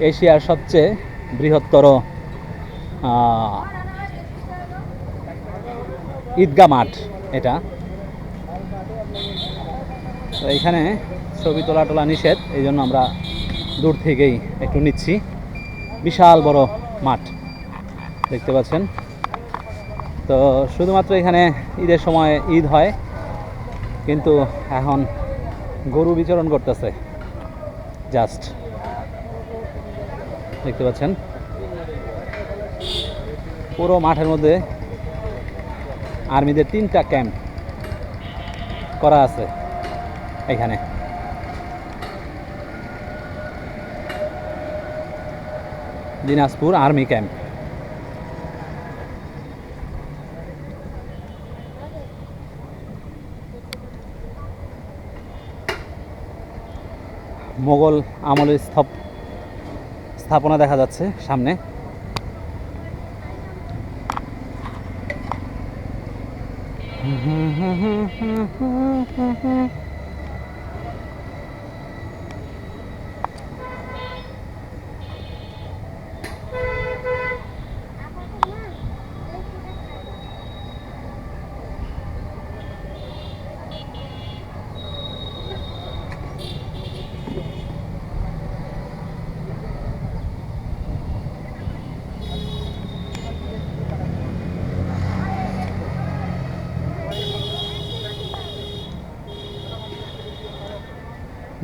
এশিয়ার সবচেয়ে বৃহত্তর ঈদগাহ মাঠ এটা। তো এখানে ছবি তোলা নিষেধ, এই জন্য আমরা দূর থেকেই একটু নিচ্ছি। বিশাল বড় মাঠ দেখতে পাচ্ছেন। তো শুধুমাত্র এখানে ঈদের সময় ঈদ হয়, কিন্তু এখন গরু বিচরণ করতেছে জাস্ট, দেখতে পাচ্ছেন। পুরো মাঠের মধ্যে আর্মিদের 3টা ক্যাম্প করা আছে এখানে। Dinajpur army camp. মোগল আমলের স্থাপনা দেখা যাচ্ছে সামনে।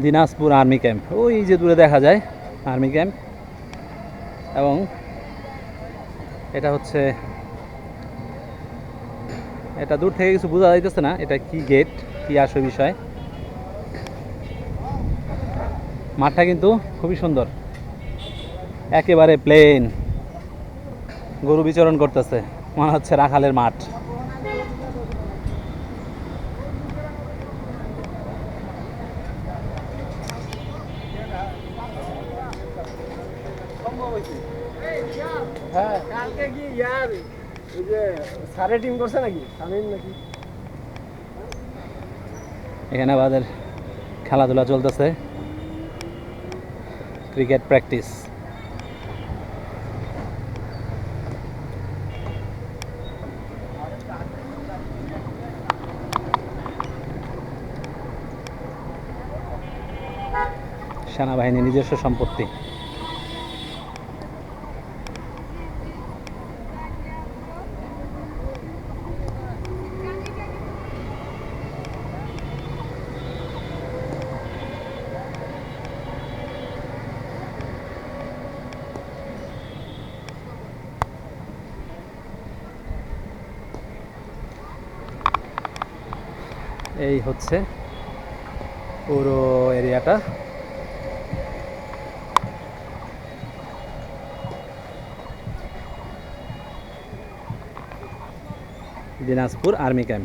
দিনাজপুর আর্মি ক্যাম্প, ওই যে দূরে দেখা যায় আর্মি ক্যাম্প। এবং এটা হচ্ছে, এটা দূর থেকে কিছু বোঝা যাইতেছে না এটা কি গেট, কি আসল বিষয়। মাঠটা কিন্তু খুবই সুন্দর, একেবারে প্লেন, গরু বিচরণ করতেছে, মনে হচ্ছে রাখালের মাঠ। হ্যাঁ, কালকে কি ইয়ার ওই যে সারে টিম করছে নাকি তামিম নাকি? এখানে আমাদের খেলাধুলা চলতেছে, ক্রিকেট প্র্যাকটিস। সেনাবাহিনী নিজস্ব সম্পত্তি। এই হচ্ছে পুরো এরিয়াটা। Dinajpur army camp.